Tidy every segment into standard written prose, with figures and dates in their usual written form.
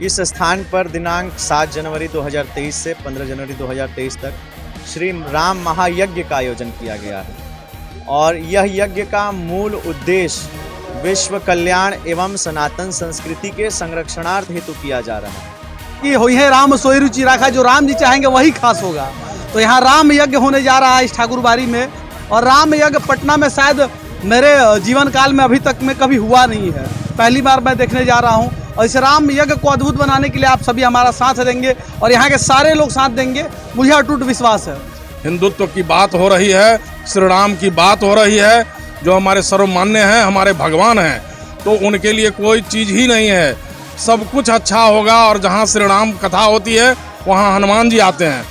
इस स्थान पर दिनांक 7 जनवरी 2023 से 15 जनवरी 2023 तक श्री राम महायज्ञ का आयोजन किया गया है और यह यज्ञ का मूल उद्देश्य विश्व कल्याण एवं सनातन संस्कृति के संरक्षणार्थ हेतु किया जा रहा है कि हुई है राम सोई रुचि राखा, जो राम जी चाहेंगे वही खास होगा। तो यहाँ राम यज्ञ होने जा रहा है इस ठाकुरबाड़ी में, और राम यज्ञ पटना में शायद मेरे जीवन काल में अभी तक में कभी हुआ नहीं है, पहली बार मैं देखने जा रहा हूँ। और इस राम यज्ञ को अद्भुत बनाने के लिए आप सभी हमारा साथ देंगे और यहाँ के सारे लोग साथ देंगे, मुझे अटूट विश्वास है। हिंदुत्व की बात हो रही है, श्री राम की बात हो रही है, जो हमारे सर्वमान्य हैं, हमारे भगवान हैं, तो उनके लिए कोई चीज़ ही नहीं है, सब कुछ अच्छा होगा। और जहाँ श्री राम कथा होती है वहाँ हनुमान जी आते हैं।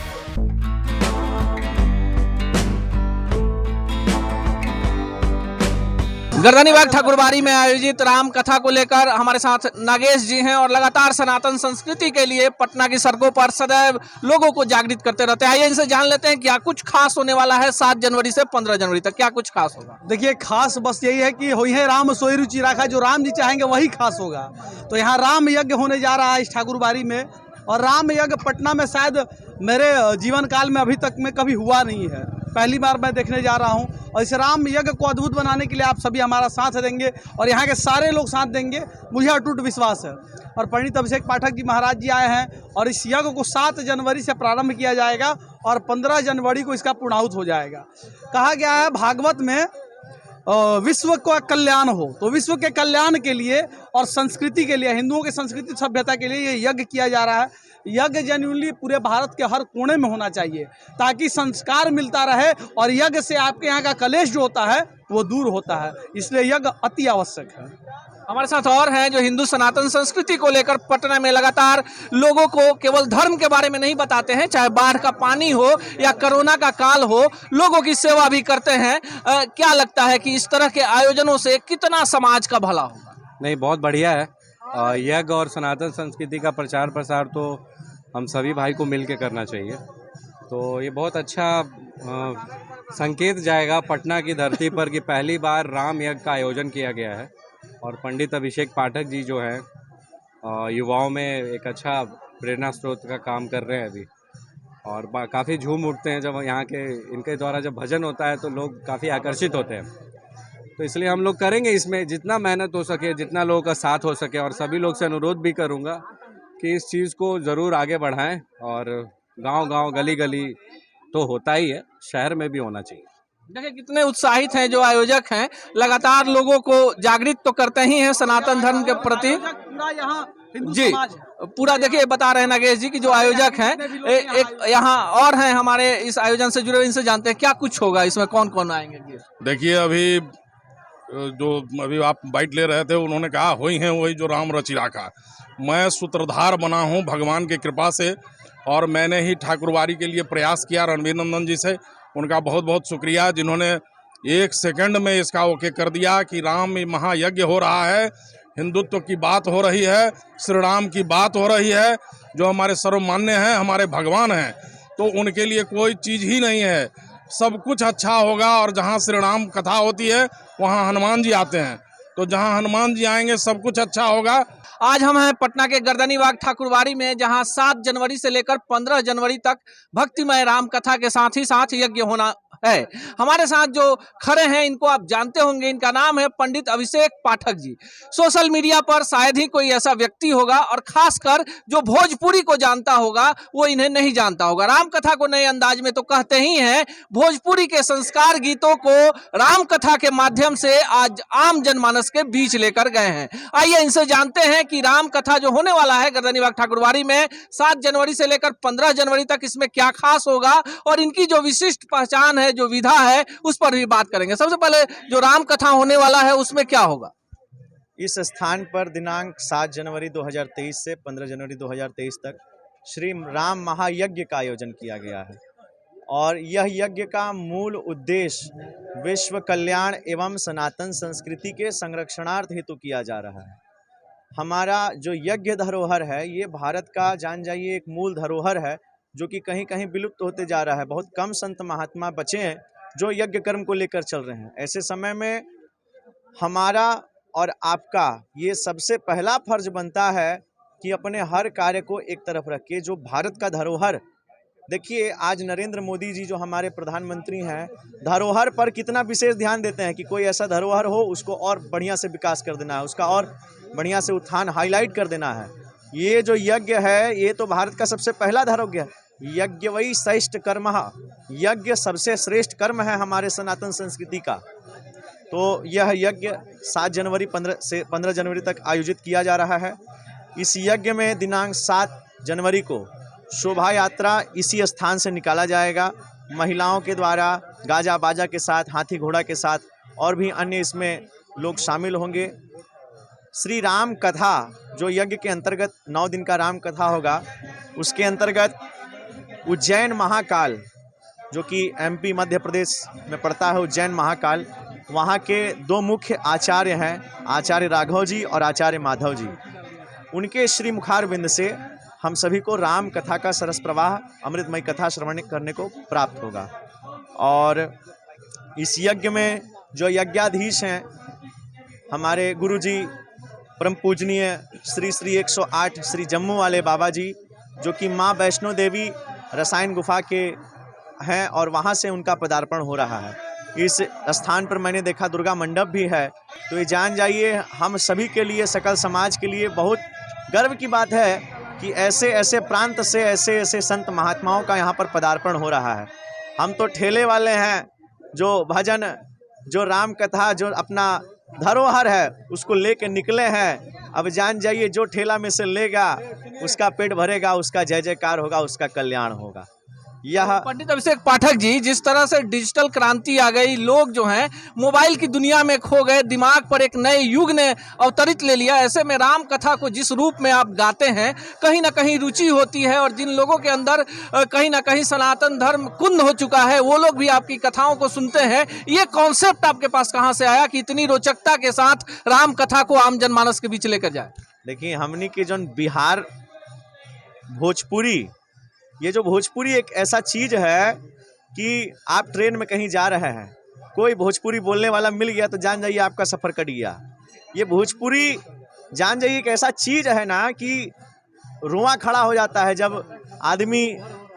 गर्दनीबाग ठाकुरबाड़ी में आयोजित राम कथा को लेकर हमारे साथ नागेश जी हैं और लगातार सनातन संस्कृति के लिए पटना की सड़कों पर सदैव लोगों को जागृत करते रहते हैं। आइए इनसे जान लेते हैं क्या कुछ खास होने वाला है 7 जनवरी से 15 जनवरी तक, क्या कुछ खास होगा। देखिए, खास बस यही है कि हुई है राम सोई रुचि राखा, जो राम जी चाहेंगे वही खास होगा। तो यहाँ राम यज्ञ होने जा रहा है इस ठाकुरबाड़ी में, और राम यज्ञ पटना में शायद मेरे जीवन काल में अभी तक में कभी हुआ नहीं है, पहली बार मैं देखने जा रहा हूँ। और इस राम यज्ञ को अद्भुत बनाने के लिए आप सभी हमारा साथ देंगे और यहाँ के सारे लोग साथ देंगे, मुझे अटूट विश्वास है। और पंडित अभिषेक पाठक जी महाराज जी आए हैं और इस यज्ञ को 7 जनवरी से प्रारंभ किया जाएगा और 15 जनवरी को इसका पूर्णाहुत हो जाएगा। कहा गया है भागवत में विश्व का कल्याण हो, तो विश्व के कल्याण के लिए और संस्कृति के लिए, हिंदुओं की संस्कृति सभ्यता के लिए ये यज्ञ किया जा रहा है। यज्ञ जेन्युइनली पूरे भारत के हर कोने में होना चाहिए ताकि संस्कार मिलता रहे और यज्ञ से आपके यहाँ का कलेश जो होता है वो दूर होता है, इसलिए यज्ञ अति आवश्यक है। हमारे साथ और हैं जो हिंदू सनातन संस्कृति को लेकर पटना में लगातार लोगों को केवल धर्म के बारे में नहीं बताते हैं, चाहे बाढ़ का पानी हो या कोरोना का काल हो, लोगों की सेवा भी करते हैं। क्या लगता है कि इस तरह के आयोजनों से कितना समाज का भला होगा? नहीं, बहुत बढ़िया है। यज्ञ और सनातन संस्कृति का प्रचार प्रसार तो हम सभी भाई को मिल के करना चाहिए। तो ये बहुत अच्छा संकेत जाएगा पटना की धरती पर कि पहली बार राम यज्ञ का आयोजन किया गया है और पंडित अभिषेक पाठक जी जो हैं युवाओं में एक अच्छा प्रेरणा स्रोत का काम कर रहे हैं अभी, और काफ़ी झूम उठते हैं जब यहाँ के इनके द्वारा जब भजन होता है तो लोग काफ़ी आकर्षित होते हैं। तो इसलिए हम लोग करेंगे इसमें जितना मेहनत हो सके, जितना लोगों का साथ हो सके, और सभी लोग से अनुरोध भी करूँगा कि इस चीज़ को ज़रूर आगे बढ़ाएं। और गांव-गांव गली-गली तो होता ही है, शहर में भी होना चाहिए। देखिए कितने उत्साहित हैं जो आयोजक हैं, लगातार लोगों को जागृत तो करते ही हैं सनातन धर्म के प्रति। जी पूरा देखिए बता रहे हैं नागेश जी की जो आयोजक हैं, एक यहाँ और हैं हमारे इस आयोजन से जुड़े हुए, इनसे जानते हैं क्या कुछ होगा, इसमें कौन कौन आएंगे। देखिए अभी आप बाइट ले रहे थे, उन्होंने कहा हुई हैं वही जो राम रचि राखा। मैं सूत्रधार बना हूं भगवान की कृपा से, और मैंने ही ठाकुरबाड़ी के लिए प्रयास किया रणवीर नंदन जी से, उनका बहुत बहुत शुक्रिया जिन्होंने 1 सेकंड में इसका ओके कर दिया कि राम महायज्ञ हो रहा है, हिंदुत्व की बात हो रही है, श्री राम की बात हो रही है, जो हमारे सर्वमान्य हैं, हमारे भगवान हैं, तो उनके लिए कोई चीज़ ही नहीं है, सब कुछ अच्छा होगा। और जहाँ श्री राम कथा होती है वहाँ हनुमान जी आते हैं, तो जहाँ हनुमान जी आएंगे सब कुछ अच्छा होगा। आज हम हैं पटना के गर्दनीबाग ठाकुरबाड़ी में, जहां 7 जनवरी से लेकर 15 जनवरी तक भक्तिमय राम कथा के साथ ही साथ यज्ञ होना है। हमारे साथ जो खड़े हैं इनको आप जानते होंगे, इनका नाम है पंडित अभिषेक पाठक जी। सोशल मीडिया पर शायद ही कोई ऐसा व्यक्ति होगा और खासकर जो भोजपुरी को जानता होगा वो इन्हें नहीं जानता होगा। राम कथा को नए अंदाज में तो कहते ही हैं, भोजपुरी के संस्कार गीतों को राम कथा के माध्यम से आज आम जनमानस के बीच लेकर गए हैं। आइए इनसे जानते हैं कि राम कथा जो होने वाला है गर्दनीबाग ठाकुरबाड़ी में 7 जनवरी से लेकर 15 जनवरी तक, इसमें क्या खास होगा और इनकी जो विशिष्ट पहचान है, जो विधा है, उस पर भी बात करेंगे। सबसे पहले जो राम कथा होने वाला है उसमें क्या होगा? इस स्थान पर दिनांक 7 जनवरी 2023 से 15 जनवरी 2023 तक श्री राम महायज्ञ का आयोजन किया गया है और यह यज्ञ का मूल उद्देश्य विश्व कल्याण एवं सनातन संस्कृति के संरक्षणार्थ हेतु किया जा रहा है। हमारा जो यज्ञ धरोहर है ये भारत का जान जाइए एक मूल धरोहर है जो कि कहीं कहीं विलुप्त होते जा रहा है। बहुत कम संत महात्मा बचे हैं जो यज्ञ कर्म को लेकर चल रहे हैं। ऐसे समय में हमारा और आपका ये सबसे पहला फर्ज बनता है कि अपने हर कार्य को एक तरफ रख के जो भारत का धरोहर, देखिए आज नरेंद्र मोदी जी जो हमारे प्रधानमंत्री हैं, धरोहर पर कितना विशेष ध्यान देते हैं कि कोई ऐसा धरोहर हो उसको और बढ़िया से विकास कर देना है, उसका और बढ़िया से उत्थान हाईलाइट कर देना है। ये जो यज्ञ है ये तो भारत का सबसे पहला धरोहर है। यज्ञ वही श्रेष्ठ कर्म, यज्ञ सबसे श्रेष्ठ कर्म है हमारे सनातन संस्कृति का। तो यह यज्ञ 7 जनवरी 15 जनवरी तक आयोजित किया जा रहा है। इस यज्ञ में दिनांक 7 जनवरी को शोभा यात्रा इसी स्थान से निकाला जाएगा। महिलाओं के द्वारा गाजा बाजा के साथ, हाथी घोड़ा के साथ और भी अन्य इसमें लोग शामिल होंगे। श्री राम कथा जो यज्ञ के अंतर्गत 9 दिन का राम कथा होगा, उसके अंतर्गत उज्जैन महाकाल जो कि एमपी मध्य प्रदेश में पड़ता है, उज्जैन महाकाल, वहाँ के 2 मुख्य आचार्य हैं, आचार्य राघव जी और आचार्य माधव जी। उनके श्री मुखारविंद से हम सभी को राम कथा का सरस प्रवाह, अमृतमय कथा श्रवण करने को प्राप्त होगा। और इस यज्ञ में जो यज्ञाधीश हैं हमारे गुरुजी परम पूजनीय श्री श्री 108 श्री जम्मू वाले बाबा जी, जो कि माँ वैष्णो देवी रसायन गुफा के हैं और वहाँ से उनका पदार्पण हो रहा है। इस स्थान पर मैंने देखा दुर्गा मंडप भी है। तो ये जान जाइए हम सभी के लिए, सकल समाज के लिए बहुत गर्व की बात है कि ऐसे ऐसे प्रांत से ऐसे ऐसे संत महात्माओं का यहाँ पर पदार्पण हो रहा है। हम तो ठेले वाले हैं, जो भजन, जो राम कथा, जो अपना धरोहर है उसको लेके निकले हैं। अब जान जाइए जो ठेला में से लेगा उसका पेट भरेगा, उसका जय जयकार होगा, उसका कल्याण होगा। यह पंडित अभिषेक पाठक जी, जिस तरह से डिजिटल क्रांति आ गई, लोग जो हैं मोबाइल की दुनिया में खो गए, दिमाग पर एक नए युग ने अवतरित ले लिया। ऐसे में राम कथा को जिस रूप में आप गाते हैं, कहीं ना कहीं रुचि होती है और जिन लोगों के अंदर कहीं ना कहीं सनातन धर्म कुंद हो चुका है, वो लोग भी आपकी कथाओं को सुनते हैं। ये कॉन्सेप्ट आपके पास कहाँ से आया कि इतनी रोचकता के साथ राम कथा को आम जनमानस के बीच लेकर जाए? देखिए, हमने की जो बिहार भोजपुरी, ये जो भोजपुरी एक ऐसा चीज़ है कि आप ट्रेन में कहीं जा रहे हैं, कोई भोजपुरी बोलने वाला मिल गया तो जान जाइए आपका सफ़र कट गया। ये भोजपुरी जान जाइए एक ऐसा चीज़ है ना कि रुआं खड़ा हो जाता है जब आदमी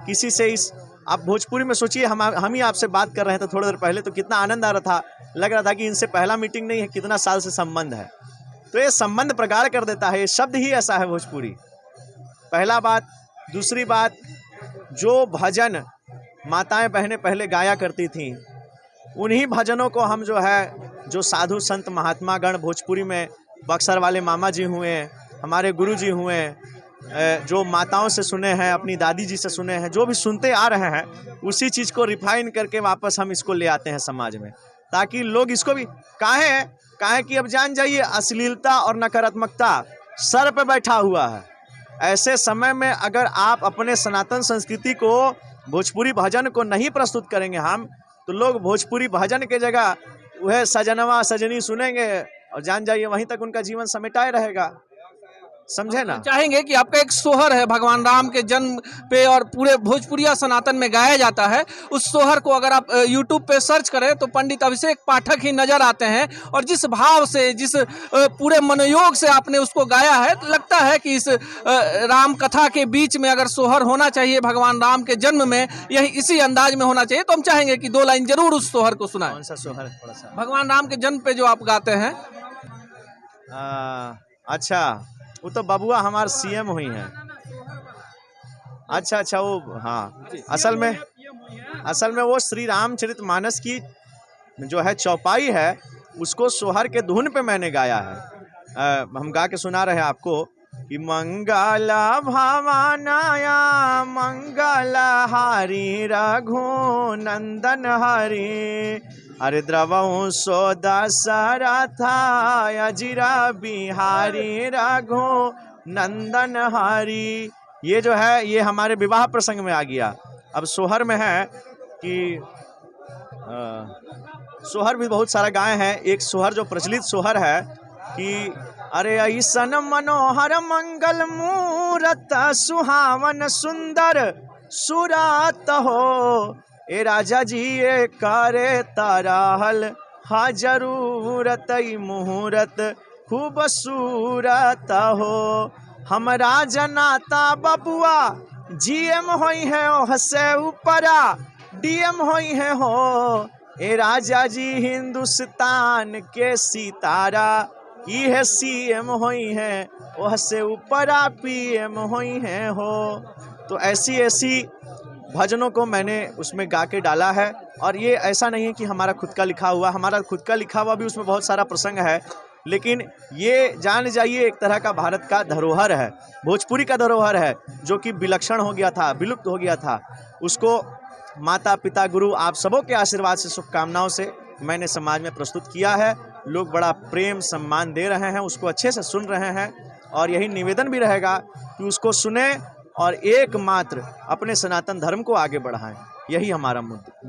किसी से इस, आप भोजपुरी में सोचिए, हम ही आपसे बात कर रहे हैं तो थोड़ी देर पहले तो कितना आनंद आ रहा था, लग रहा था कि इनसे पहला मीटिंग नहीं है, कितना साल से संबंध है। तो ये संबंध प्रगाढ़ कर देता है, ये शब्द ही ऐसा है भोजपुरी। पहला बात। दूसरी बात, जो भजन माताएं बहनें पहले गाया करती थीं, उन्हीं भजनों को हम जो है, जो साधु संत महात्मा गण भोजपुरी में, बक्सर वाले मामा जी हुए, हमारे गुरु जी हुए, जो माताओं से सुने हैं, अपनी दादी जी से सुने हैं, जो भी सुनते आ रहे हैं, उसी चीज़ को रिफाइन करके वापस हम इसको ले आते हैं समाज में, ताकि लोग इसको भी काहे कि अब जान जाइए अश्लीलता और नकारात्मकता सर पे बैठा हुआ है। ऐसे समय में अगर आप अपने सनातन संस्कृति को, भोजपुरी भजन को नहीं प्रस्तुत करेंगे हम, तो लोग भोजपुरी भजन के जगह वह सजनवा सजनी सुनेंगे और जान जाइए वहीं तक उनका जीवन समेटाए रहेगा। समझे ना? चाहेंगे कि आपका एक सोहर है भगवान राम के जन्म पे और पूरे भोजपुरिया सनातन में गाया जाता है, उस सोहर को अगर आप YouTube पे सर्च करें तो पंडित अभिषेक पाठक ही नजर आते हैं। और जिस भाव से, जिस पूरे मनोयोग से आपने उसको गाया है, तो लगता है कि इस राम कथा के बीच में अगर सोहर होना चाहिए भगवान राम के जन्म में, यही इसी अंदाज में होना चाहिए। तो हम चाहेंगे कि 2 लाइन जरूर उस सोहर को सुनाएं। कौन सा सोहर? थोड़ा सा भगवान राम के जन्म पे जो आप गाते हैं। अच्छा, वो तो बबुआ हमारे CM हुई हैं। अच्छा, वो हाँ, असल में वो श्री रामचरितमानस की जो है चौपाई है, उसको सोहर के धुन पे मैंने गाया है। हम गा के सुना रहे हैं आपको कि मंगला भवानाया मंगला हरि रघुनंदन हरि, अरे द्रवहु सो दशरथा अजिरा बिहारी रघु नंदन हरि। ये जो है, ये हमारे विवाह प्रसंग में आ गया। अब सोहर में है कि सोहर भी बहुत सारा गाए हैं। एक सोहर जो प्रचलित सोहर है कि अरे ऐसन मनोहर मंगल मूरत सुहावन सुंदर सुरात हो, ए राजा जी ये करे ताराहल हा जरूरत मुहूर्त खूब सूरत हो। हमरा जनाता बबुआ जीएम होई है ओ हसे ऊपरा डीएम होई है हो ए राजा जी हिंदुस्तान के सितारा ई है सीएम होई है ओ हसे ऊपरा पीएम होई है हो। तो ऐसी भजनों को मैंने उसमें गा के डाला है। और ये ऐसा नहीं है कि हमारा खुद का लिखा हुआ भी उसमें बहुत सारा प्रसंग है, लेकिन ये जान जाइए एक तरह का भारत का धरोहर है, भोजपुरी का धरोहर है, जो कि विलक्षण हो गया था, विलुप्त हो गया था। उसको माता पिता गुरु आप सबों के आशीर्वाद से, शुभकामनाओं से मैंने समाज में प्रस्तुत किया है। लोग बड़ा प्रेम सम्मान दे रहे हैं, उसको अच्छे से सुन रहे हैं और यही निवेदन भी रहेगा कि उसको सुने और एकमात्र अपने सनातन धर्म को आगे बढ़ाएं। यही हमारा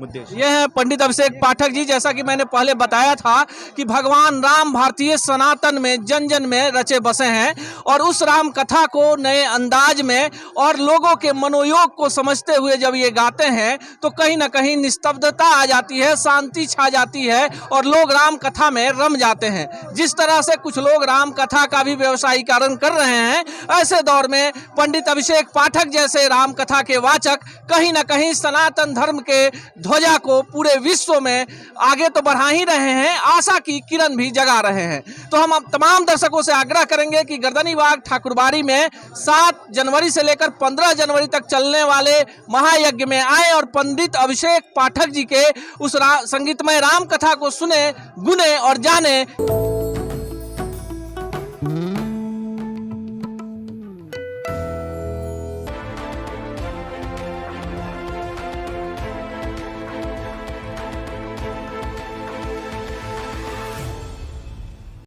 उद्देश्य। यह है पंडित अभिषेक पाठक जी। जैसा कि मैंने पहले बताया था कि भगवान राम भारतीय सनातन में जन जन में रचे बसे हैं और उस राम कथा को नए अंदाज में और लोगों के मनोयोग को समझते हुए जब ये गाते हैं तो कहीं ना कहीं निस्तब्धता आ जाती है, शांति छा जाती है और लोग राम कथा में रम जाते हैं। जिस तरह से कुछ लोग राम कथा का भी व्यवसायीकरण कर रहे हैं, ऐसे दौर में पंडित अभिषेक पाठक जैसे राम कथा के वाचक कहीं ना कहीं सनातन धर्म के ध्वजा को पूरे विश्व में आगे तो बढ़ा ही रहे हैं, आशा की किरण भी जगा रहे हैं। तो हम अब तमाम दर्शकों से आग्रह करेंगे कि गर्दनीबाग ठाकुरबाड़ी में 7 जनवरी से लेकर 15 जनवरी तक चलने वाले महायज्ञ में आए और पंडित अभिषेक पाठक जी के उस संगीतमय राम कथा को सुने, गुने और जाने।